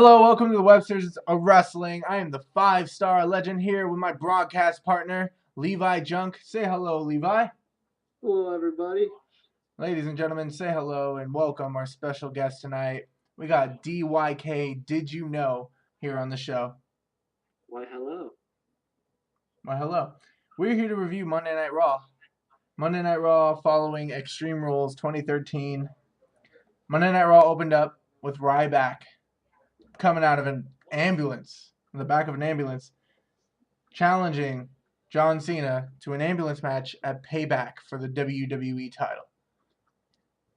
Hello, welcome to the Websters of Wrestling. I am the 5-star legend here with my broadcast partner, Levi Junk. Say hello, Levi. Hello, everybody. Ladies and gentlemen, say hello and welcome our special guest tonight. We got DYK, Did You Know, here on the show. Why, hello. Why, hello. We're here to review Monday Night Raw. Monday Night Raw following Extreme Rules 2013. Monday Night Raw opened up with Ryback coming out of an ambulance, in the back of an ambulance, challenging John Cena to an ambulance match at Payback for the WWE title.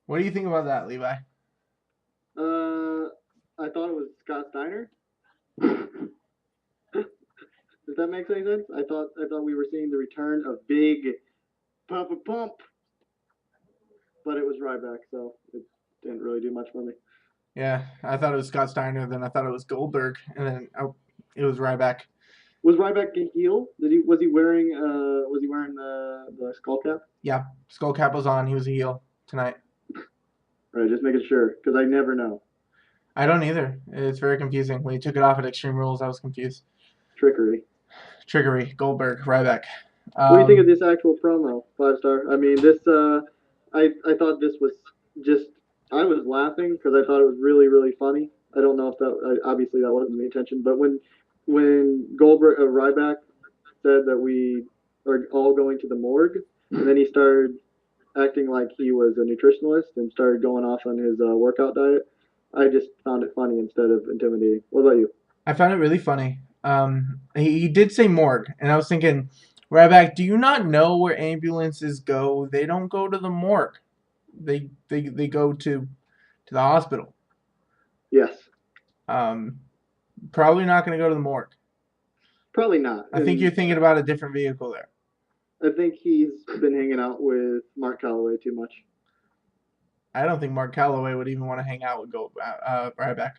What do you think about that, Levi? I thought it was Scott Steiner. Does that make any sense? I thought we were seeing the return of Big Pump, but it was Ryback, so it didn't really do much for me. Yeah, I thought it was Scott Steiner, then I thought it was Goldberg, and then it was Ryback. Was Ryback a heel? Was he wearing the skull cap? Yeah, skull cap was on. He was a heel tonight. Right, just making sure, because I never know. I don't either. It's very confusing. When he took it off at Extreme Rules, I was confused. Trickery. Goldberg, Ryback. What do you think of this actual promo, 5-star? I mean, this. I thought this was just. I was laughing because I thought it was really, really funny. I don't know if that obviously that wasn't the intention, but when Goldberg Ryback said that we are all going to the morgue, and then he started acting like he was a nutritionalist and started going off on his workout diet, I just found it funny instead of intimidating. What about you? I found it really funny. He did say morgue, and I was thinking, Ryback, do you not know where ambulances go? They don't go to the morgue. They go to the hospital. Yes. Probably not going to go to the morgue. Probably not. I think you're thinking about a different vehicle there. I think he's been hanging out with Mark Calloway too much. I don't think Mark Calloway would even want to hang out with Ryback.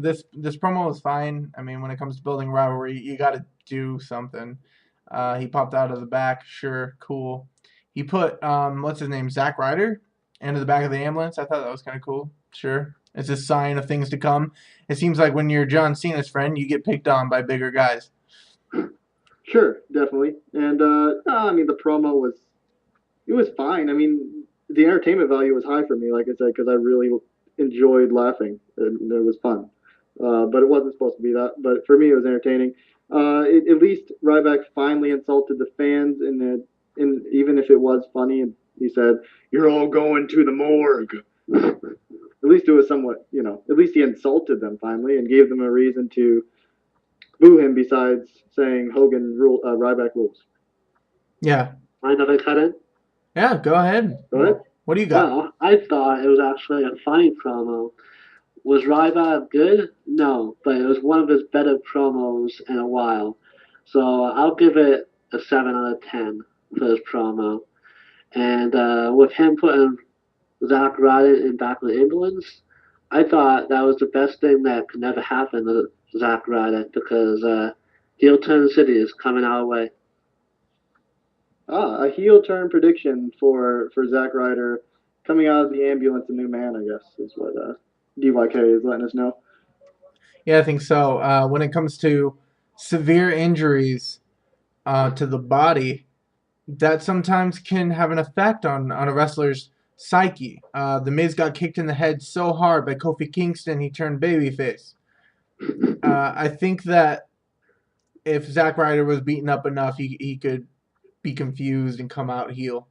This promo was fine. I mean, when it comes to building rivalry, you got to do something. He popped out of the back. Sure, cool. He put what's his name, Zack Ryder, into the back of the ambulance. I thought that was kind of cool. Sure, it's a sign of things to come. It seems like when you're John Cena's friend, you get picked on by bigger guys. Sure, definitely. And I mean, the promo was fine. I mean, the entertainment value was high for me, like I said, because I really enjoyed laughing and it was fun. But it wasn't supposed to be that. But for me, it was entertaining. At least Ryback finally insulted the fans, and even if it was funny, he said, "You're all going to the morgue." At least it was somewhat, at least he insulted them finally and gave them a reason to boo him besides saying Ryback rules. Yeah. Mind if I cut in? Yeah, go ahead. Go ahead. What do you got? Well, I thought it was actually a funny promo. Was Ryback good? No, but it was one of his better promos in a while. So I'll give it a 7 out of 10 for this promo. And with him putting Zack Ryder in back of the ambulance, I thought that was the best thing that could never happen to Zack Ryder because heel turn city is coming our way. A heel turn prediction for Zack Ryder coming out of the ambulance, a new man, I guess, is what DYK is letting us know. Yeah, I think so. When it comes to severe injuries to the body, that sometimes can have an effect on a wrestler's psyche. The Miz got kicked in the head so hard by Kofi Kingston, he turned babyface. I think that if Zack Ryder was beaten up enough, he could be confused and come out heel.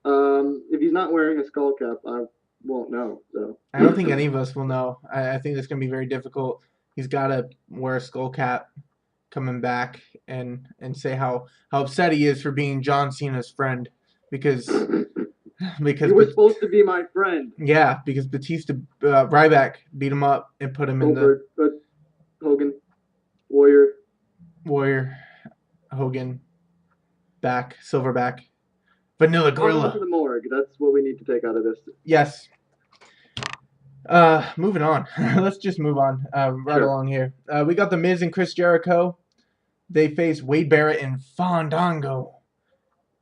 If he's not wearing a skull cap, I won't know. So I don't think any of us will know. I think it's going to be very difficult. He's got to wear a skull cap coming back and say how upset he is for being John Cena's friend because you were supposed to be my friend. Yeah, because Ryback beat him up and put him in the Hogan, Warrior, Hogan, Silverback, Vanilla Gorilla. To the morgue. That's what we need to take out of this. Yes. Moving on. Let's just move on along here. We got The Miz and Chris Jericho. They face Wade Barrett and Fandango.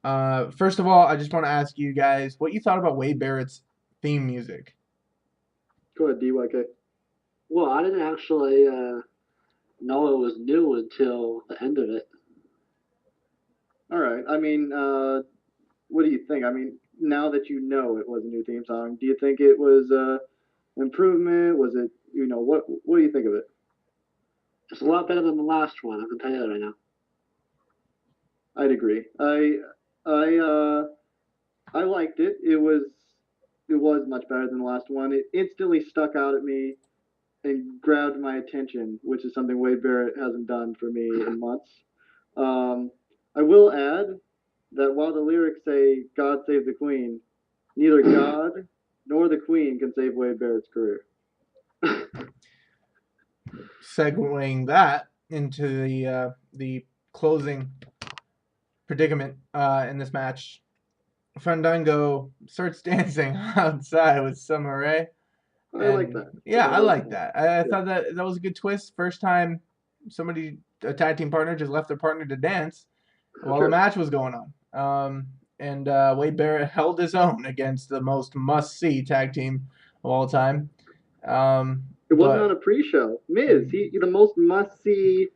First of all, I just want to ask you guys what you thought about Wade Barrett's theme music. Go ahead, DYK. Well, I didn't actually know it was new until the end of it. All right. I mean, what do you think? I mean, now that you know it was a new theme song, do you think it was improvement? Was it, what do you think of it? It's a lot better than the last one. I can tell you that right now. I'd agree. I liked it. It was much better than the last one. It instantly stuck out at me and grabbed my attention, which is something Wade Barrett hasn't done for me in months. I will add that while the lyrics say "God save the Queen," neither God nor the Queen can save Wade Barrett's career. Segueing that into the closing predicament in this match, Fandango starts dancing outside with Summer Rae. I like that. Yeah, I like that. I thought that was a good twist. First time a tag team partner, just left their partner to dance while the match was going on. And Wade Barrett held his own against the most must-see tag team of all time. It wasn't on a pre-show. Miz, the most must-see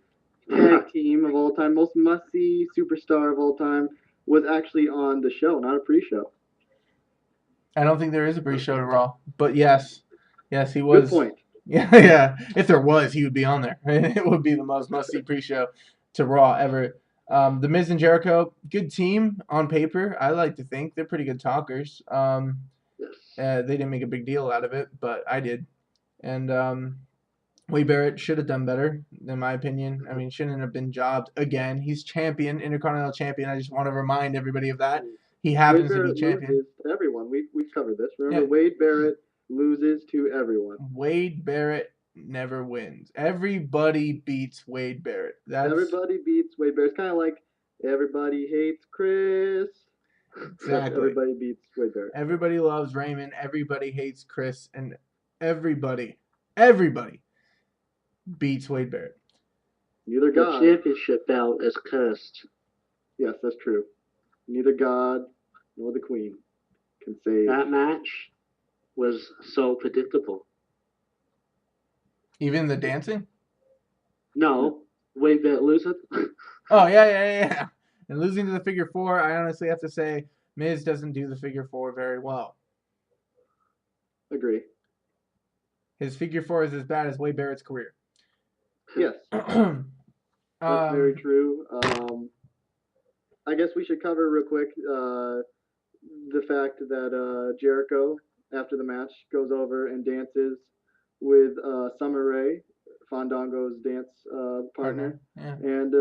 tag team of all time, most must-see superstar of all time, was actually on the show, not a pre-show. I don't think there is a pre-show to Raw, but yes, he was. Good point. Yeah. If there was, he would be on there. It would be the most must-see pre-show to Raw ever. The Miz and Jericho, good team on paper. I like to think they're pretty good talkers. They didn't make a big deal out of it, but I did. And Wade Barrett should have done better, in my opinion. I mean, shouldn't have been jobbed again. He's champion, Intercontinental Champion. I just want to remind everybody of that. He happens to be champion. Loses to everyone. We've covered this. Remember, Wade Barrett loses to everyone. Wade Barrett never wins. Everybody beats Wade Barrett. Everybody beats Wade Barrett. It's kind of like everybody hates Chris. Exactly. Everybody beats Wade Barrett. Everybody loves Raymond. Everybody hates Chris. And everybody beats Wade Barrett. Neither God. The championship belt is cursed. Yes, that's true. Neither God nor the Queen can save. That match was so predictable. Even the dancing? No. Wade Barrett losing? Oh, yeah. And losing to the figure four, I honestly have to say, Miz doesn't do the figure four very well. Agree. His figure four is as bad as Wade Barrett's career. Yes. That's very true. I guess we should cover real quick the fact that Jericho, after the match, goes over and dances with Summer Rae, Fandango's dance partner. Yeah. And,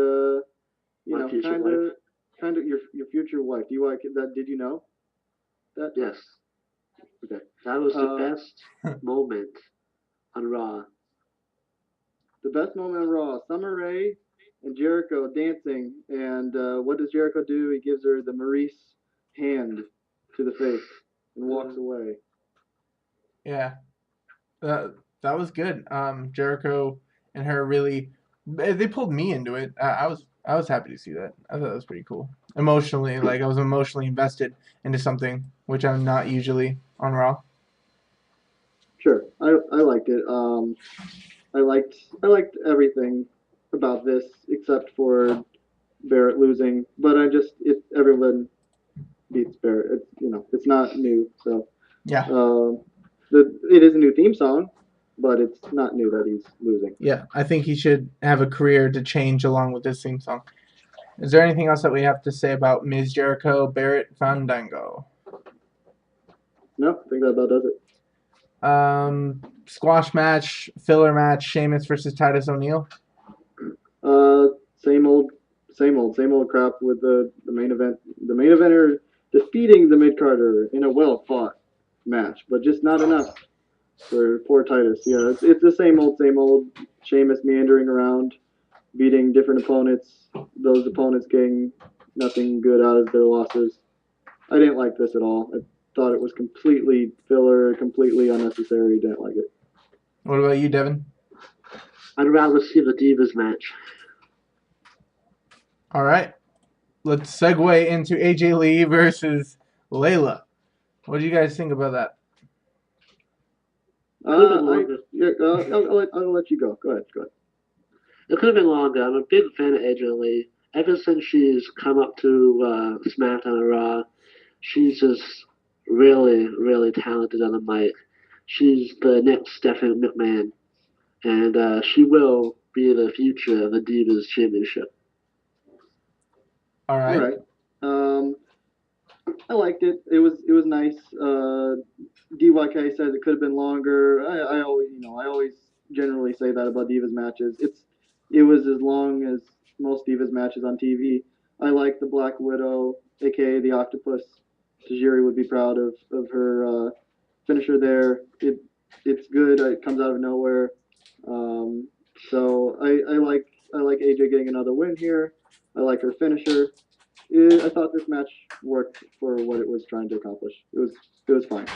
kind of your future wife. Do you like that? Did you know that? Yes. Okay. That was the best moment on Raw. The best moment on Raw. Summer Rae and Jericho dancing, and what does Jericho do? He gives her the Maurice hand to the face and walks away. Yeah, that was good. Jericho and her really, they pulled me into it. I was happy to see that. I thought that was pretty cool. Emotionally, like I was emotionally invested into something, which I'm not usually on Raw. Sure, I liked it. I liked everything about this except for Barrett losing, but everyone beats Barrett. It's not new, so yeah. It is a new theme song, but it's not new that he's losing. Yeah, I think he should have a career to change along with this theme song. Is there anything else that we have to say about Miz Jericho, Barrett, Fandango? No, I think that about does it. Squash match, filler match, Sheamus versus Titus O'Neil. Same old crap with the main event. The main eventer defeating the mid-carder in a well-fought match, but just not enough for poor Titus. Yeah, it's the same old. Sheamus meandering around, beating different opponents. Those opponents getting nothing good out of their losses. I didn't like this at all. I thought it was completely filler, completely unnecessary. Didn't like it. What about you, Devin? I'd rather see the Divas match. All right. Let's segue into AJ Lee versus Layla. What do you guys think about that? Could have been longer. I'll let you go. Go ahead. Go ahead. It could have been longer. I'm a big fan of AJ Lee. Ever since she's come up to SmackDown and Raw, she's just really, really talented on the mic. She's the next Stephanie McMahon, and she will be the future of the Divas Championship. All All right. right. I liked it. It was nice. DYK says it could have been longer. I always I always generally say that about Divas matches. It was as long as most Divas matches on TV. I like the Black Widow, aka the Octopus. Tajiri would be proud of her finisher there. It's good. It comes out of nowhere. So I like AJ getting another win here. I like her finisher. I thought this match worked for what it was trying to accomplish. It was fine.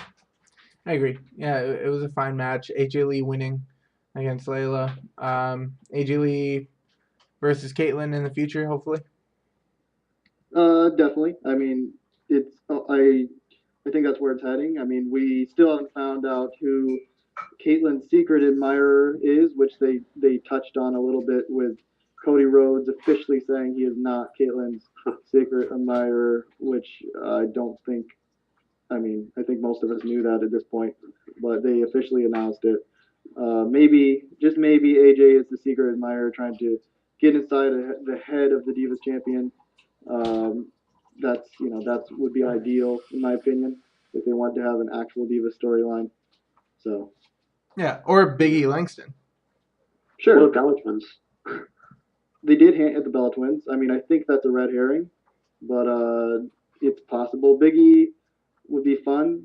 I agree. Yeah, it was a fine match. AJ Lee winning against Layla. AJ Lee versus Caitlyn in the future, hopefully. Definitely. I mean, it's I think that's where it's heading. I mean, we still haven't found out who Caitlyn's secret admirer is, which they touched on a little bit with Cody Rhodes officially saying he is not Caitlyn's secret admirer, which I don't think. I mean, I think most of us knew that at this point, but they officially announced it. Maybe, just maybe, AJ is the secret admirer trying to get inside the head of the Divas champion. Um, that would be ideal in my opinion if they want to have an actual Divas storyline. So Yeah, or Big E Langston. sure, Or Bella Twins. they did hint at the Bella Twins. I mean, I think that's a red herring, but it's possible. Big E would be fun.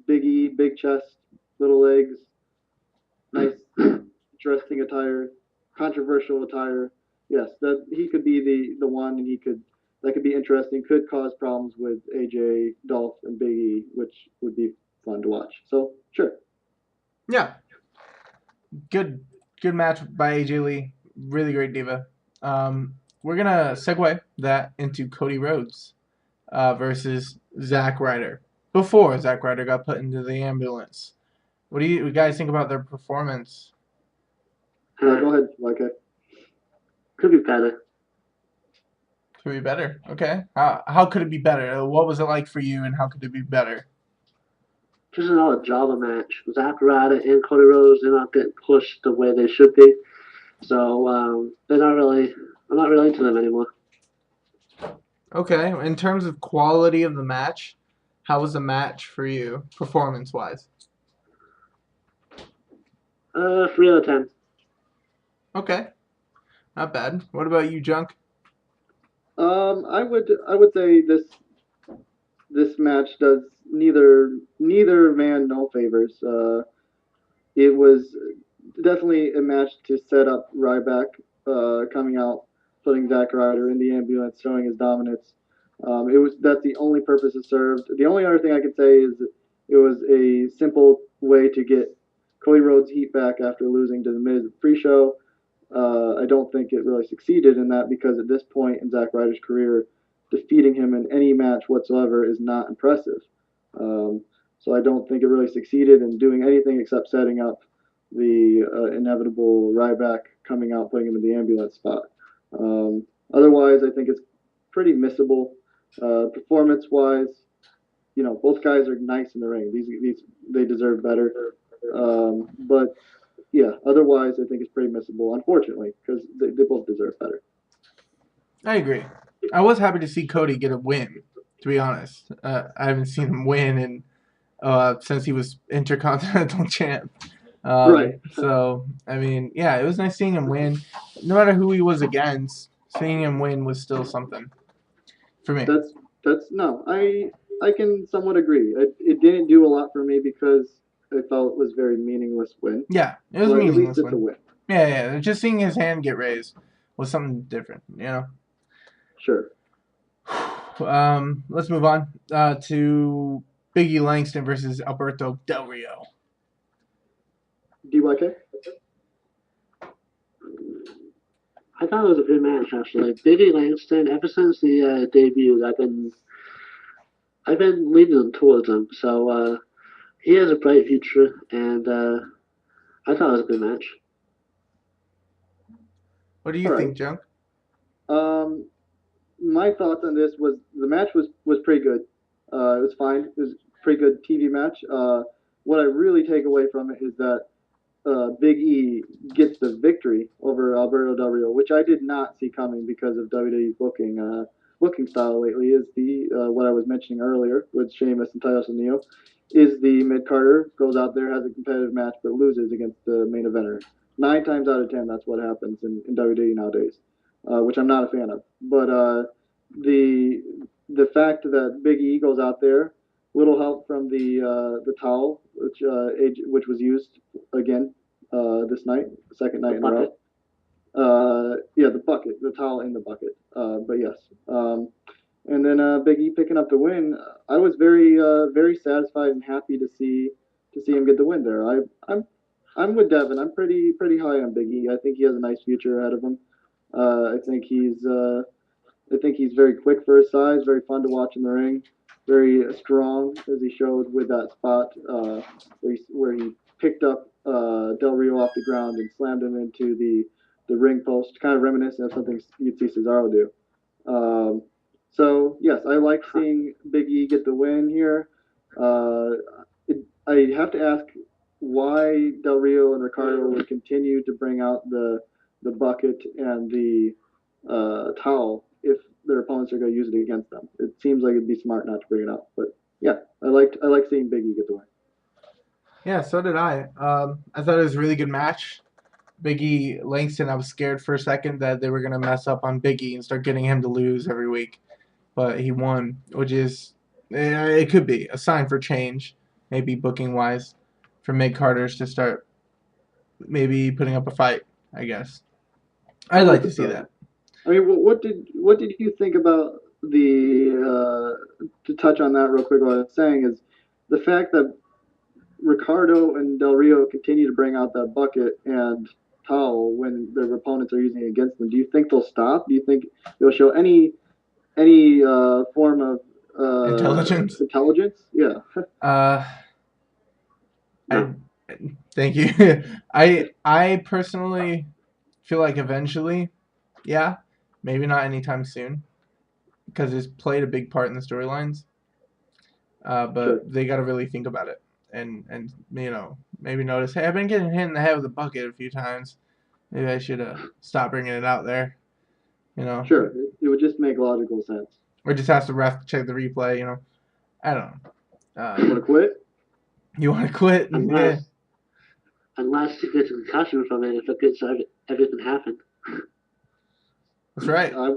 Big E, big chest, little legs, nice, interesting attire, controversial attire. Yes, that he could be the one, and that could be interesting. Could cause problems with AJ, Dolph, and Big E, which would be fun to watch. So sure. Yeah. Good match by AJ Lee. Really great diva. We're gonna segue that into Cody Rhodes versus Zack Ryder. Before Zack Ryder got put into the ambulance. What do you guys think about their performance? Go ahead, okay. Could be better. Could be better. Okay. How could it be better? What was it like for you, and how could it be better? Just another jobber match. Zack Ryder and Cody Rhodes, they're not getting pushed the way they should be. So I'm not really into them anymore. Okay. In terms of quality of the match, how was the match for you, performance-wise? 3 out of 10. Okay. Not bad. What about you, Junk? I would say this match does neither man no favors. It was definitely a match to set up Ryback coming out, putting Zack Ryder in the ambulance, showing his dominance. That's the only purpose it served. The only other thing I could say is it was a simple way to get Cody Rhodes' heat back after losing to the Miz pre-show. I don't think it really succeeded in that because at this point in Zack Ryder's career, defeating him in any match whatsoever is not impressive. So I don't think it really succeeded in doing anything except setting up the inevitable Ryback coming out, putting him in the ambulance spot. Otherwise, I think it's pretty missable. Performance-wise, both guys are nice in the ring. These they deserve better. But yeah, otherwise, I think it's pretty missable, unfortunately, because they both deserve better. I agree. I was happy to see Cody get a win, to be honest. I haven't seen him win since he was Intercontinental Champ. Right. So, I mean, yeah, it was nice seeing him win. No matter who he was against, seeing him win was still something for me. No, I can somewhat agree. It didn't do a lot for me because I felt it was a very meaningless win. Yeah, it was a But meaningless at least it's a win. Yeah. Just seeing his hand get raised was something different, Sure. Let's move on to Big E Langston versus Alberto Del Rio. DYK? I thought it was a good match actually. Big E Langston, ever since the debut, I've been leading them towards him. So He has a bright future, and I thought it was a good match. What do you All right. think, Junk? Um, my thoughts on this was the match was pretty good. It was fine. It was a pretty good TV match. What I really take away from it is that Big E gets the victory over Alberto Del Rio, which I did not see coming because of WWE's booking style lately. Is the what I was mentioning earlier with Sheamus and Titus O'Neil, is the mid Carter goes out there, has a competitive match, but loses against the main eventer. 9 times out of 10, that's what happens in WWE nowadays, which I'm not a fan of. But the the fact that Big E goes out there, little help from the towel, which was used again this night, second night The in a row. bucket. Yeah, the bucket, the towel in the bucket. But yes, and then Big E picking up the win. I was very satisfied and happy to see him get the win there. I'm with Devin. I'm pretty high on Big E. I think he has a nice future ahead of him. I think he's very quick for his size, very fun to watch in the ring, very strong as he showed with that spot where he picked up Del Rio off the ground and slammed him into the ring post, kind of reminiscent of something you'd see Cesaro do. Um, so yes, I like seeing Big E get the win here. Uh, I have to ask why Del Rio and Ricardo would continue to bring out the bucket and the towel if their opponents are going to use it against them. It seems like it'd be smart not to bring it up. But yeah, I like seeing Big E get the win. Yeah, so did I. I thought it was a really good match. Big E Langston, I was scared for a second that they were gonna mess up on Big E and start getting him to lose every week, but he won, which is it could be a sign for change, maybe booking wise, for mid Carters to start maybe putting up a fight. I guess I I'd like hope to it see does. that. I mean, what did you think about the to touch on that real quick? What I was saying is the fact that Ricardo and Del Rio continue to bring out that bucket and towel when their opponents are using it against them. Do you think they'll stop? Do you think they'll show any form of Intelligence. intelligence? Yeah, Uh, I No. thank you. I personally feel like eventually, yeah, maybe not anytime soon, because it's played a big part in the storylines. sure. But they got to really think about it and maybe notice, hey, I've been getting hit in the head with a bucket a few times. Maybe I should stop bringing it out there. You know, Sure, it would just make logical sense. or just ask the ref to check the replay. I don't know. You want to quit? You want to quit? Yeah, Unless unless he gets a concussion from it, if it gets everything happen. that's right. I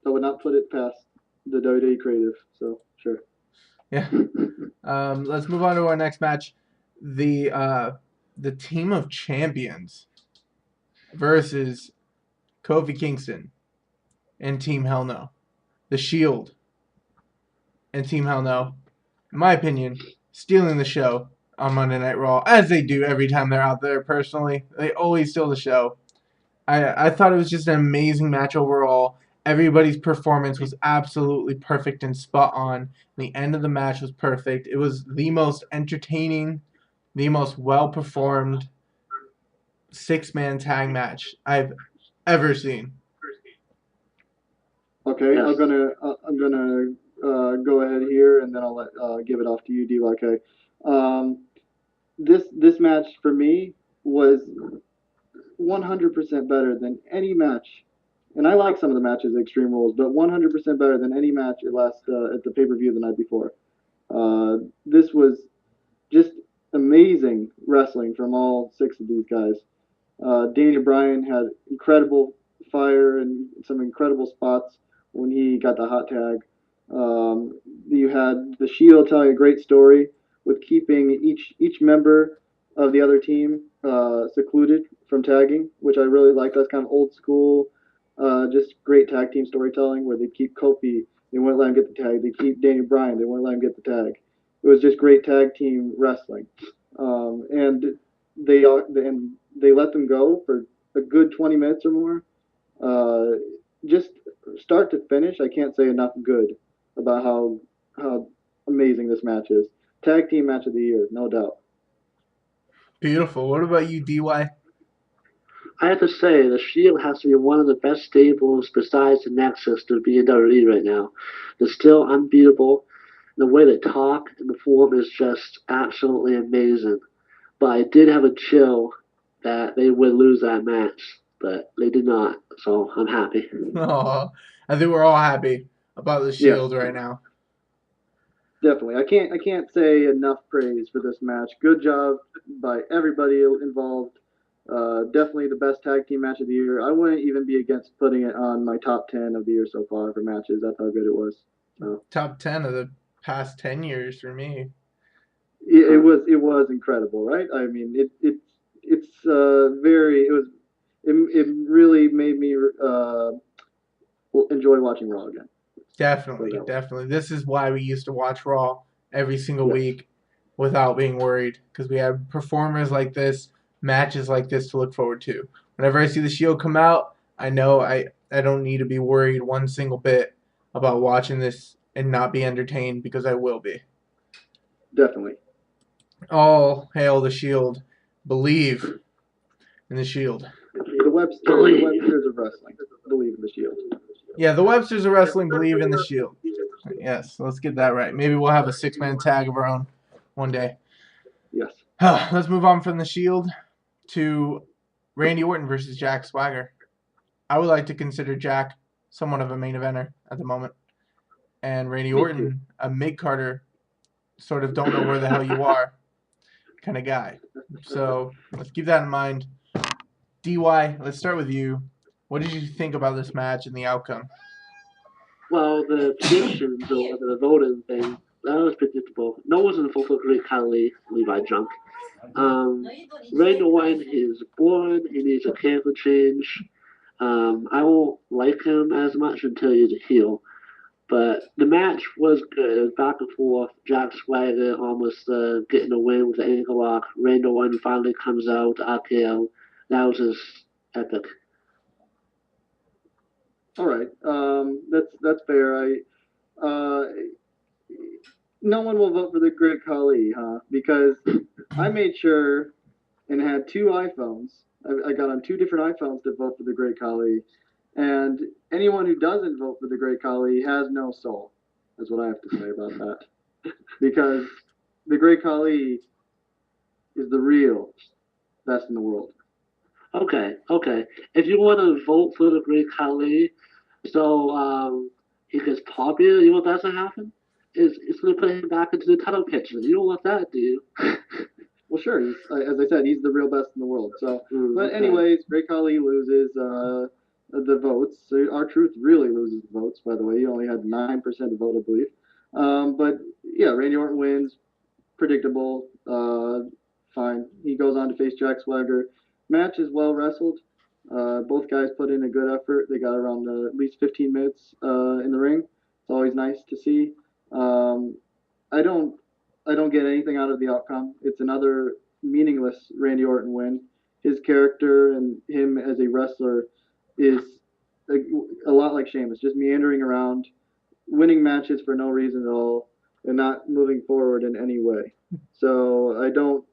would not put it past the WWE creative. So sure. Yeah. Let's move on to our next match. The team of champions versus Kofi Kingston and Team Hell No. The Shield and Team Hell No, in my opinion, stealing the show on Monday Night Raw, as they do every time they're out there. Personally, they always steal the show. I thought it was just an amazing match overall. Everybody's performance was absolutely perfect and spot on. The end of the match was perfect. It was the most entertaining, the most well performed 6-man tag match I've ever seen. Okay, Yes. I'm gonna go ahead here, and then I'll give it off to you, DYK. This match for me was 100% better than any match, and I like some of the matches at Extreme Rules, but 100% better than any match at the pay per view the night before. This was just amazing wrestling from all six of these guys. Daniel Bryan had incredible fire and some incredible spots when he got the hot tag. You had the Shield telling a great story with keeping each member of the other team secluded from tagging, which I really like. That's kind of old school, just great tag team storytelling where they keep Kofi, they wouldn't let him get the tag. They keep Daniel Bryan, they wouldn't let him get the tag. It was just great tag team wrestling, and they let them go for a good 20 minutes or more. Just start to finish, I can't say enough good about how amazing this match is. Tag team match of the year, no doubt. Beautiful. What about you, DY? I have to say, the Shield has to be one of the best stables besides the Nexus to be in WWE right now. They're still unbeatable. The way they talk and the form is just absolutely amazing. But I did have a chill that they would lose that match, but they did not. So I'm happy. Oh, I think we're all happy about the Yes, Shield right now. definitely. I can't say enough praise for this match. Good job by everybody involved. Definitely the best tag team match of the year. I wouldn't even be against putting it on my top 10 of the year so far for matches. That's how good it was. So Top 10 of the past 10 years for me. it was incredible, right? I mean, it's very it really made me enjoy watching Raw again. Put it Definitely, that way. definitely. This is why we used to watch Raw every single Yes, week without being worried because we had performers like this, matches like this to look forward to. Whenever I see the Shield come out, I know I don't need to be worried one single bit about watching this and not be entertained because I will be. definitely. All hail the Shield. Believe in the Shield. The Websters of wrestling believe in the Shield. Yeah, the Websters of Wrestling believe in the Shield. Yes, let's get that right. Maybe we'll have a six-man tag of our own one day. Yes. Let's move on from the Shield to Randy Orton versus Jack Swagger. I would like to consider Jack somewhat of a main eventer at the moment, and Randy Me too. Orton a mid-carder, sort of don't know where the hell you are kind of guy. So let's keep that in mind. DY, let's start with you. What did you think about this match and the outcome? Well, the predictions or the voting thing, that was predictable. No one's in the full for Great Khali, Levi Junk. Randy Orton is boring. He needs a character change. I won't like him as much until he's a heel. But the match was good. It was back and forth. Jack Swagger almost getting a win with the ankle lock. Randy Orton finally comes out, RKO. That was just epic. All right. That's fair. Uh, no one will vote for the Great Khali, huh? Because I made sure and had two iPhones. I got on two different iPhones to vote for the Great Khali, and anyone who doesn't vote for the Great Khali has no soul. That's what I have to say about that. Because the Great Khali is the real best in the world. Okay, okay. If you want to vote for the Great Khali, so he gets popular, you want that to happen? It's going to put him back into the title picture. You don't want that, do you? Well, sure. As I said, he's the real best in the world. So, but Okay. anyways, Great Khali loses the votes. So R-Truth really loses the votes. By the way, he only had 9% of the vote, I believe. But yeah, Randy Orton wins. Predictable. Fine. He goes on to face Jack Swagger. Match is well wrestled. Both guys put in a good effort. They got around at least 15 minutes in the ring. It's always nice to see. Um, I don't I don't get anything out of the outcome. It's another meaningless Randy Orton win. His character and him as a wrestler is a, a lot like Sheamus, just meandering around, winning matches for no reason at all, and not moving forward in any way. So I don't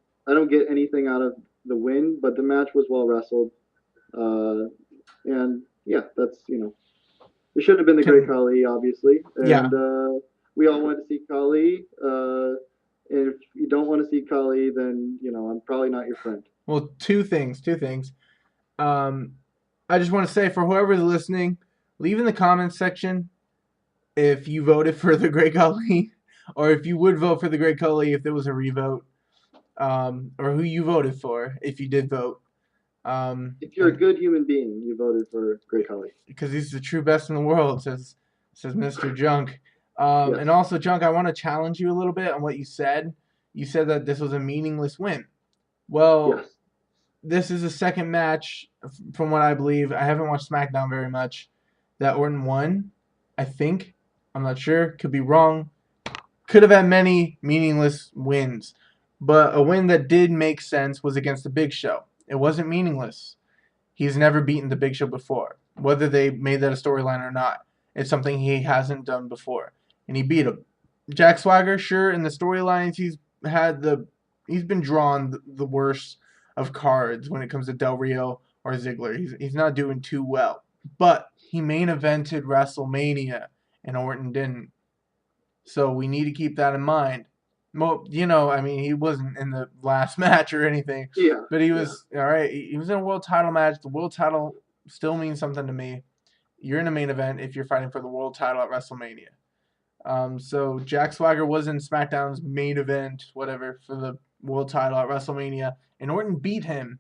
get anything out of the win, but the match was well wrestled. And yeah, that's it should have been the Great Can Khali, obviously, yeah. and we all wanted to see Khali. And if you don't want to see Khali, then I'm probably not your friend. Well, two things. Two things. Um, I just want to say for whoever's listening, leave in the comments section if you voted for the Great Khali, or if you would vote for the Great Khali if there was a revote, or who you voted for if you did vote. If you're a And good human being, you voted for Great Khali. because he's the true best in the world, says Mr. Junk. Yes. And also, Junk, I want to challenge you a little bit on what you said. You said that this was a meaningless win. Well, Yes. this is the second match, from what I believe. I haven't watched SmackDown very much. That Orton won, I think. I'm not sure. Could be wrong. Could have had many meaningless wins. But a win that did make sense was against the Big Show. It wasn't meaningless. He's never beaten the Big Show before. Whether they made that a storyline or not, it's something he hasn't done before. And he beat him. Jack Swagger, sure, in the storylines he's had the he's been drawn the worst of cards when it comes to Del Rio or Ziggler. He's not doing too well. But he main evented WrestleMania, and Orton didn't. So we need to keep that in mind. Well, I mean, he wasn't in the last match or anything, Yeah. but he was all right. He was in a world title match. The world title still means something to me. You're in a main event if you're fighting for the world title at WrestleMania. So Jack Swagger was in SmackDown's main event, whatever, for the world title at WrestleMania, and Orton beat him,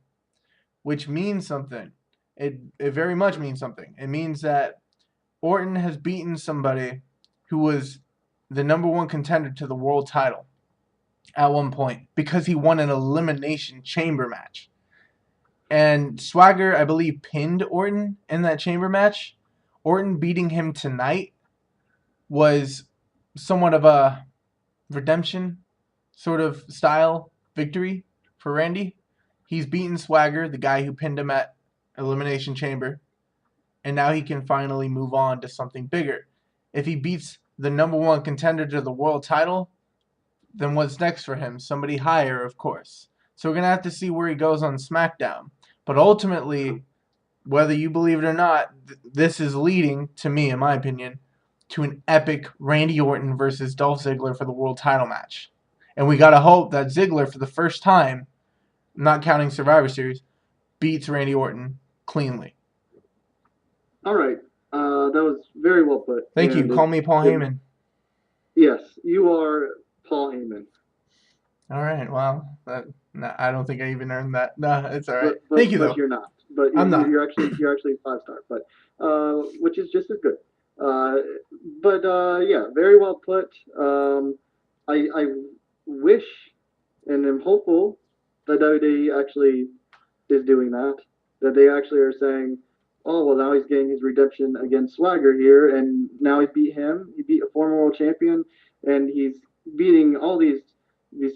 which means something. It very much means something. It means that Orton has beaten somebody who was the number one contender to the world title at one point because he won an elimination chamber match. And Swagger, I believe, pinned Orton in that chamber match. Orton beating him tonight was somewhat of a redemption sort of style victory for Randy. He's beaten Swagger, the guy who pinned him at Elimination Chamber, and now he can finally move on to something bigger. If he beats the number one contender to the world title, then what's next for him? Somebody higher, of course. So we're going to have to see where he goes on SmackDown. But ultimately, whether you believe it or not, this is leading, to me, in my opinion, to an epic Randy Orton versus Dolph Ziggler for the world title match. And we got to hope that Ziggler, for the first time, not counting Survivor Series, beats Randy Orton cleanly. All right. That was very well put. Thank you. Call me Paul Heyman. Yes, you are Paul Heyman. All right. Well, I don't think I even earned that. No, it's all right. But Thank you, though. But you're not. But I'm not. You're actually 5-star. But which is just as good. Yeah, very well put. I wish and am hopeful that WWE actually is doing that. That they actually are saying, oh well, now he's getting his redemption against Swagger here, and now he beat him. He beat a former world champion, and he's beating all these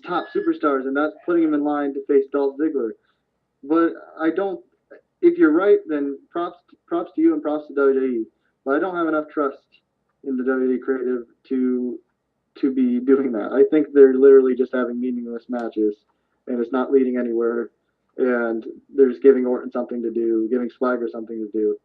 top superstars, and that's putting him in line to face Dolph Ziggler. But I don't. If you're right, then props to you and props to WWE. But I don't have enough trust in the WWE creative to be doing that. I think they're literally just having meaningless matches, and it's not leading anywhere. And they're just giving Orton something to do, giving Swagger something to do,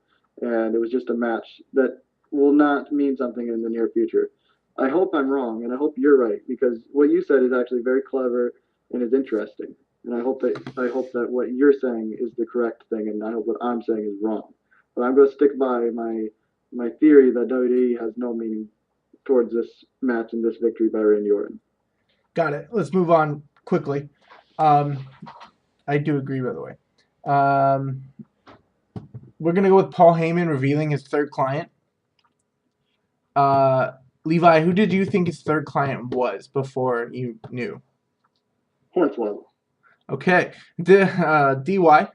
and it was just a match that will not mean something in the near future. I hope I'm wrong, and I hope you're right, because what you said is actually very clever and is interesting. And I hope that what you're saying is the correct thing, and I hope what I'm saying is wrong. But I'm going to stick by my theory that WWE has no meaning towards this match and this victory by Randy Orton. Got it. Let's move on quickly. I do agree, by the way. We're going to go with Paul Heyman revealing his third client. Levi, who did you think his third client was before you knew? Hornswoggle. Okay. DY,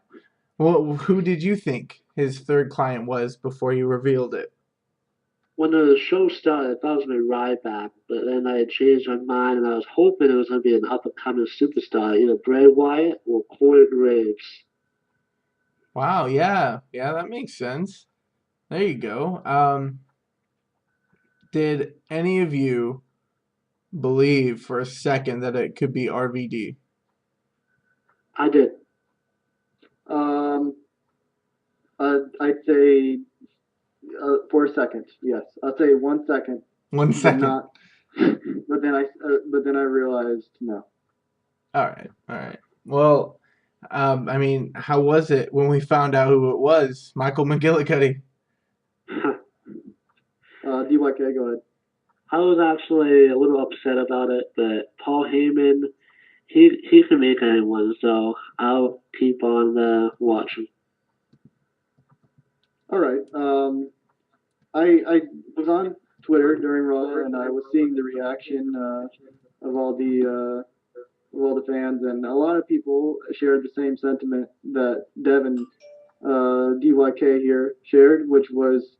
who did you think his third client was before you revealed it? When the show started, I thought it was going to be Ryback, but then I had changed my mind, and I was hoping it was going to be an up-and-coming superstar, either Bray Wyatt or Corey Graves. Wow, yeah, that makes sense. There you go. Did any of you believe for a second that it could be RVD? I did. I'd say for a second, yes. I'd say 1 second. 1 second. But then I realized no. All right. Well, I mean, how was it when we found out who it was? Michael McGillicuddy. DYK, go ahead. I was actually a little upset about it, but Paul Heyman, he can make anyone, so I'll keep on watching. All right. I was on Twitter during Raw, and I was seeing the reaction of all the fans, and a lot of people shared the same sentiment that Devin DYK here shared, which was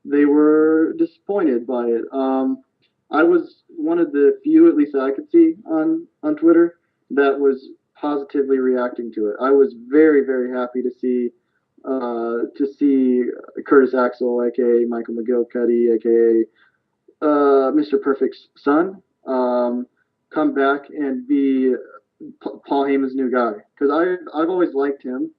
they were disappointed by it. I was one of the few, at least I could see on Twitter, that was positively reacting to it. I was very, very happy to see Curtis Axel, aka Michael McGillicuddy, aka Mr. Perfect's son, come back and be Paul Heyman's new guy because I've always liked him.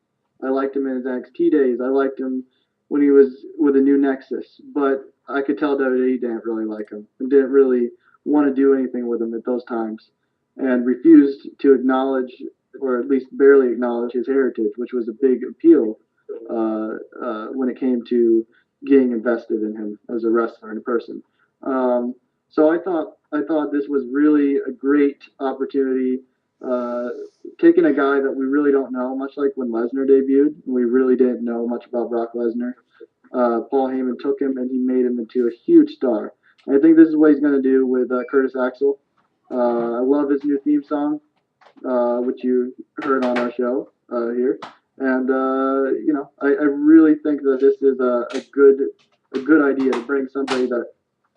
I liked him in his NXT days. I liked him when he was with a new Nexus, but I could tell WWE didn't really like him and didn't really want to do anything with him at those times, and refused to acknowledge or at least barely acknowledge his heritage, which was a big appeal when it came to getting invested in him as a wrestler and a person. So I thought this was really a great opportunity. Uh, Taking a guy that we really don't know, much like when Lesnar debuted, we really didn't know much about Brock Lesnar. Paul Heyman took him and he made him into a huge star. And I think this is what he's going to do with Curtis Axel. I love his new theme song, which you heard on our show here. And I really think that this is a good idea to bring somebody that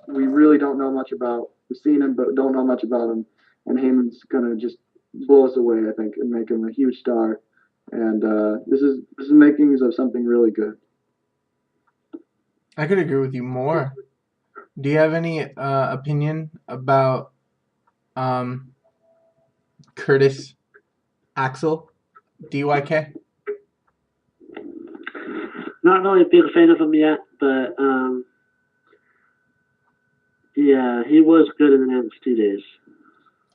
we really don't know much about. We've seen him, but don't know much about him. And Heyman's gonna just blow us away, I think, and make him a huge star. And this is makings of something really good. I could agree with you more. Do you have any opinion about um, Curtis Axel, DYK? Not really a big fan of him yet, but yeah, he was good in the NXT days.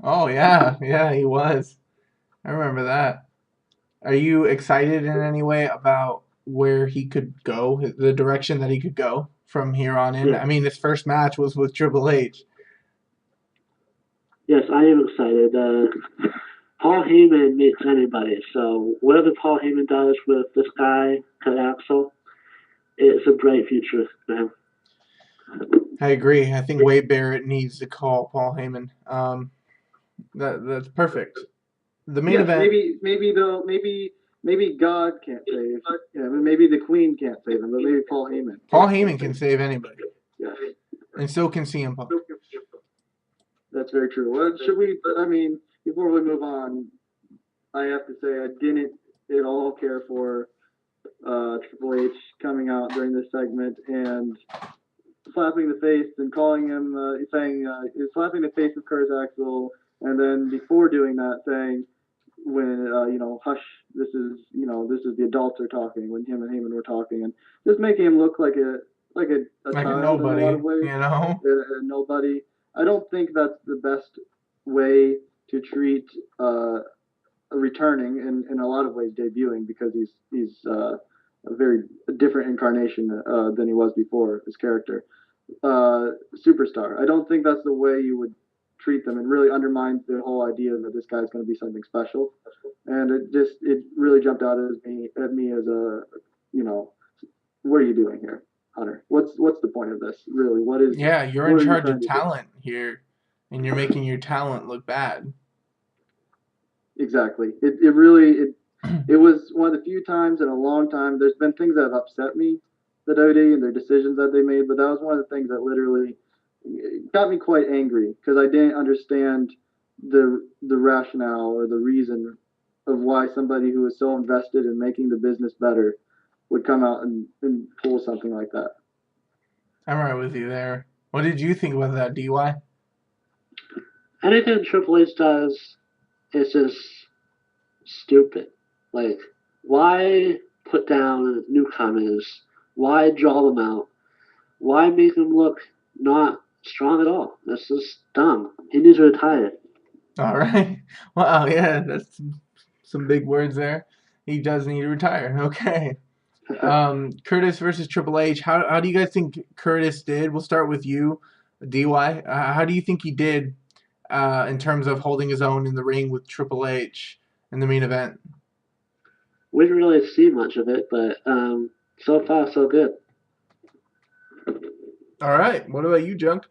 Oh yeah, yeah, he was. I remember that. Are you excited in any way about where he could go, the direction that he could go from here on in? Yeah. I mean, his first match was with Triple H. Yes, I am excited. Paul Heyman meets anybody, so whatever Paul Heyman does with this guy, Kurt Axel, it's a bright future for him. I agree. I think Wade Barrett needs to call Paul Heyman. That's perfect. The main event. Maybe God can't save. Yeah, maybe the Queen can't save him, but maybe Paul Heyman. Paul Heyman can save anybody. Yes. And so can CM Punk. That's very true. Well, should we? I mean, before we move on, I have to say I didn't at all care for Triple H coming out during this segment and slapping the face and calling him, saying slapping the face of Curtis Axel, and then before doing that, saying when hush, this is the adults are talking when him and Heyman were talking, and just making him look like a child nobody, in a lot of ways, a nobody. I don't think that's the best way to treat returning in a lot of ways debuting, because he's a very different incarnation than he was before, his character. Superstar. I don't think that's the way you would treat them. It really undermines the whole idea that this guy's going to be something special. And it really jumped out at me as a, what are you doing here, Hunter? What's the point of this? Really, what is? Yeah, you're in charge of talent here, and you're making your talent look bad. Exactly. It really was one of the few times in a long time. There's been things that have upset me, the WWE and their decisions that they made, but that was one of the things that literally got me quite angry, because I didn't understand the rationale or the reason of why somebody who was so invested in making the business better would come out and pull something like that. I'm right with you there. What did you think about that, DY? Anything Triple H does is just stupid. Like, why put down newcomers? Why draw them out? Why make them look not strong at all? That's just dumb. He needs to retire. All right. Wow, yeah, that's some big words there. He does need to retire. Okay. Curtis versus Triple H. How do you guys think Curtis did? We'll start with you, DY. How do you think he did in terms of holding his own in the ring with Triple H in the main event? We didn't really see much of it, but so far so good. All right. What about you, Junk?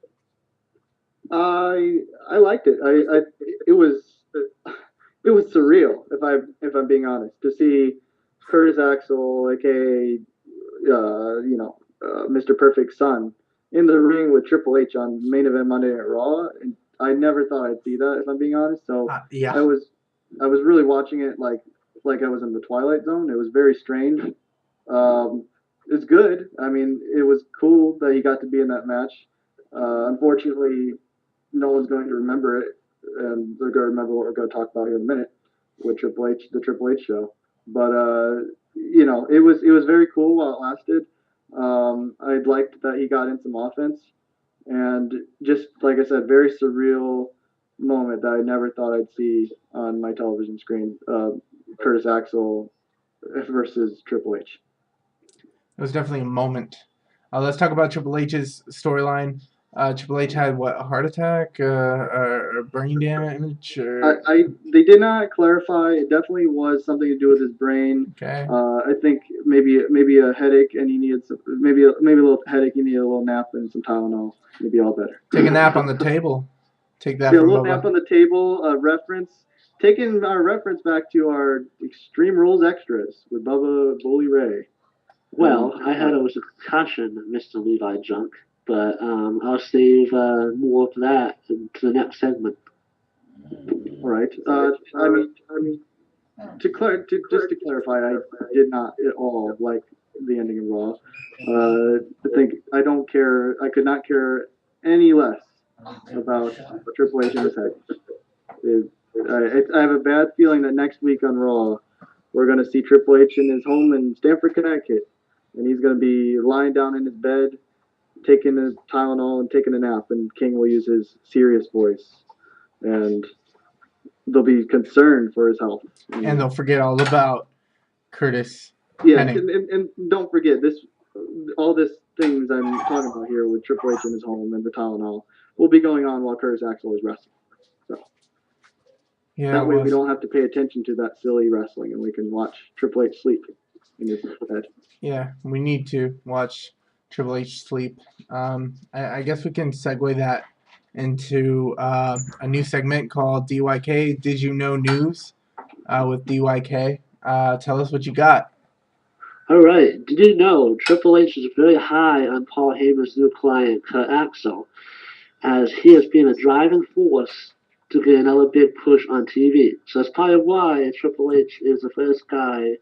I liked it. It was surreal, if I'm being honest, to see Curtis Axel, aka Mr. Perfect Son, in the ring with Triple H on main event Monday Night Raw, and I never thought I'd see that, if I'm being honest. So yeah. I was really watching it like I was in the Twilight Zone. It was very strange. It's good. I mean, it was cool that he got to be in that match. Unfortunately, no one's going to remember it and we're gonna remember what we're gonna talk about here in a minute with the Triple H show. But it was very cool while it lasted. I liked that he got in some offense, and just like I said, very surreal moment that I never thought I'd see on my television screen. Curtis Axel versus Triple H. It was definitely a moment. Let's talk about Triple H's storyline. Triple H had what, a heart attack, or brain damage, or They did not clarify. It definitely was something to do with his brain. okay, I think maybe a headache, and he needed maybe a little headache. He needed a little nap and some Tylenol. He'd be all better. take a nap on the table. Take that Yeah, a from little nap Bubba. on the table. Taking our reference back to our Extreme Rules extras with Bubba Bully Ray. Well, I heard it was a concussion, Mr. Levi Junk, but I'll save more of that to the next segment. All right. Just to clarify, I did not at all like the ending of Raw. I think I don't care. I could not care any less about Triple H and his head. I have a bad feeling that next week on Raw, we're going to see Triple H in his home in Stamford, Connecticut, and he's going to be lying down in his bed, taking a Tylenol and taking a nap, and King will use his serious voice, and they'll be concerned for his health. And they'll forget all about Curtis. Yeah, Hennig. and don't forget all this things I'm talking about here with Triple H in his home and the Tylenol will be going on while Curtis Axel is wrestling. So Yeah, that way well, we don't have to pay attention to that silly wrestling, and we can watch Triple H sleep in his bed. yeah, we need to watch Triple H sleep. I guess we can segue that into a new segment called DYK. Did you know news? With DYK. Tell us what you got. All right, did you know Triple H is very high on Paul Heyman's new client, Kurt Axel, as he has been a driving force to get another big push on TV. So that's probably why Triple H is the first guy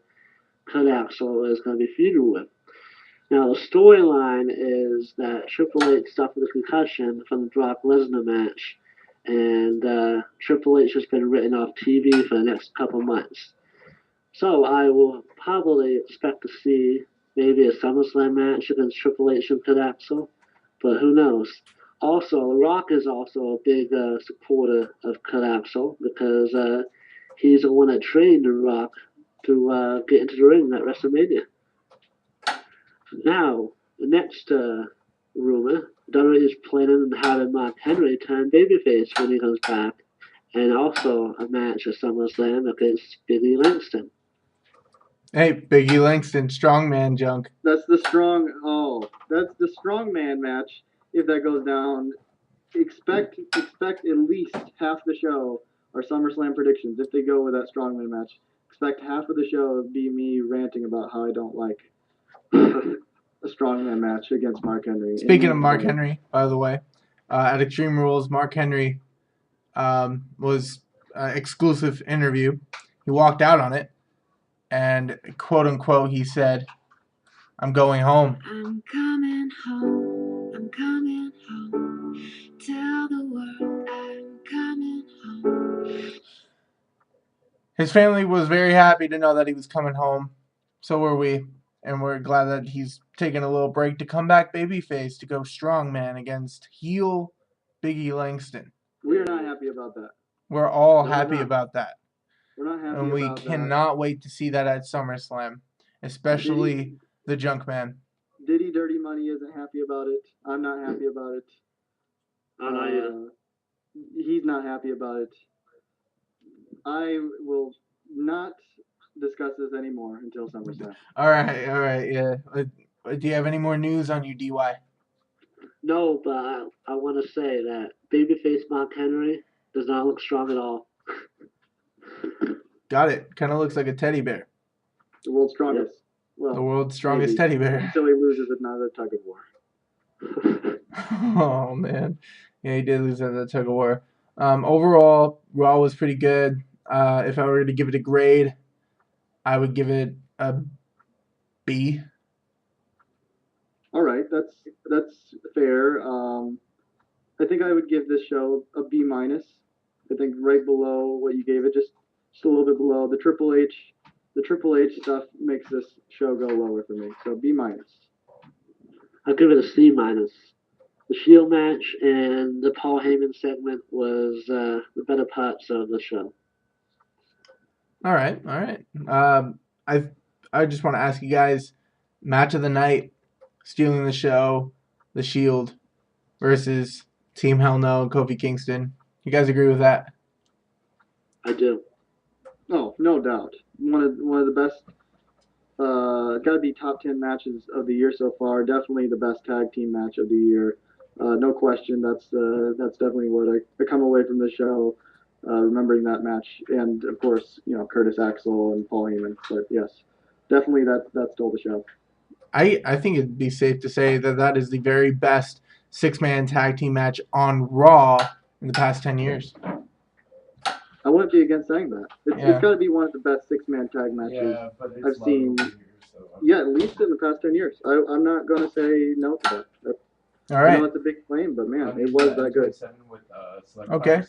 Kurt Axel is going to be feuding with. Now, the storyline is that Triple H suffered a concussion from the Brock Lesnar match, and Triple H has been written off TV for the next couple months. So I will probably expect to see maybe a SummerSlam match against Triple H and Kurt Axel, but who knows? Also, The Rock is also a big supporter of Kurt Axel because he's the one that trained The Rock to get into the ring at WrestleMania. Now, the next rumor, WWE is planning on having Mark Henry turn babyface when he comes back, and also a match at SummerSlam against Big E Langston. Hey, Big E Langston, strongman junk. That's the strongman match. If that goes down, expect at least half the show are SummerSlam predictions. If they go with that strongman match, expect half of the show to be me ranting about how I don't like a strongman match against Mark Henry. Speaking of Mark Henry, by the way, at Extreme Rules, Mark Henry was exclusive interview. He walked out on it, and quote unquote, he said, "I'm going home." I'm coming home. I'm coming home. Tell the world I'm coming home. His family was very happy to know that he was coming home. So were we. And we're glad that he's taking a little break to come back babyface to go strongman against heel Big E Langston. We're not happy about that. We're all No, happy we're not. about that. We're not happy And we about that. cannot wait to see that at SummerSlam, especially the Junkman. Diddy Dirty Money isn't happy about it. I'm not happy about it. I'm not either. He's not happy about it. I will not discuss this anymore until SummerSlam. All right, yeah. Do you have any more news on you, DY? No, but I want to say that babyface Mark Henry does not look strong at all. Got it. Kind of looks like a teddy bear. The world's strongest. Well, The world's strongest maybe. teddy bear. Until he loses another tug of war. Oh, man. Yeah, he did lose at the tug of war. Overall, Raw was pretty good. If I were to give it a grade, I would give it a B. All right, that's fair. I think I would give this show a B minus. I think right below what you gave it, just a little bit below. The Triple H stuff makes this show go lower for me. So B minus. I'll give it a C minus. The Shield match and the Paul Heyman segment was the better parts of the show. All right, all right. I just want to ask you guys, match of the night, stealing the show, the Shield versus Team Hell No and Kofi Kingston. You guys agree with that? I do. Oh, no doubt. One of the best. Got to be top 10 matches of the year so far. Definitely the best tag team match of the year. No question. That's definitely what I come away from the show, remembering that match, and of course, Curtis Axel and Paul Heyman. But yes, definitely that stole the show. I think it'd be safe to say that that is the very best six-man tag team match on Raw in the past 10 years. I wouldn't be against saying that. Yeah. It's got to be one of the best six-man tag matches I've seen. Yeah, at least in the past 10 years. I'm not going to say no to that. All I right. know it's a big claim, but man, it was that good. Okay.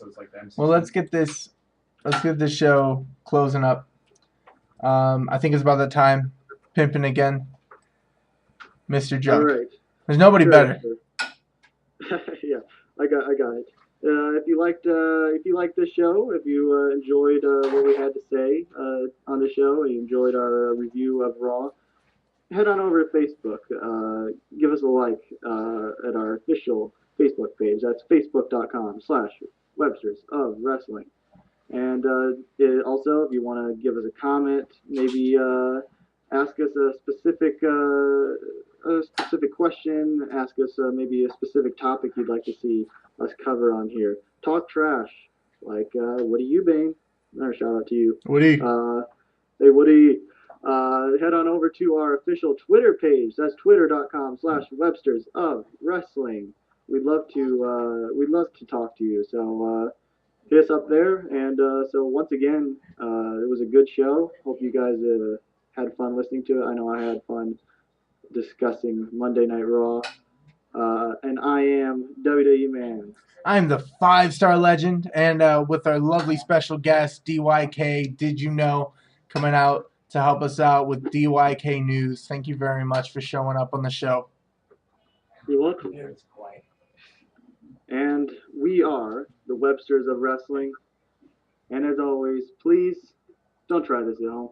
Well, let's get this show closing up. I think it's about that time. Pimping again, Mr. Junk. All right. There's nobody better. Yeah, I got it. If you liked this show, if you enjoyed what we had to say on the show, and you enjoyed our review of Raw, head on over to Facebook. Give us a like at our official Facebook page. That's facebook.com/Websters of Wrestling. And also, if you want to give us a comment, maybe ask us a specific question, ask us maybe a specific topic you'd like to see us cover on here. Talk trash, like Woody Eubank. Another shout out to you. Woody. Hey, Woody. Head on over to our official Twitter page. That's twitter.com/Websters of Wrestling. We'd love to talk to you. So hit us up there. And so once again, it was a good show. Hope you guys had fun listening to it. I know I had fun discussing Monday Night Raw. And I am WWE Man. I'm the 5-star legend, and with our lovely special guest, DYK, Did You Know, coming out to help us out with DYK News. Thank you very much for showing up on the show. You're welcome. And we are the Websters of Wrestling. And as always, please don't try this at home.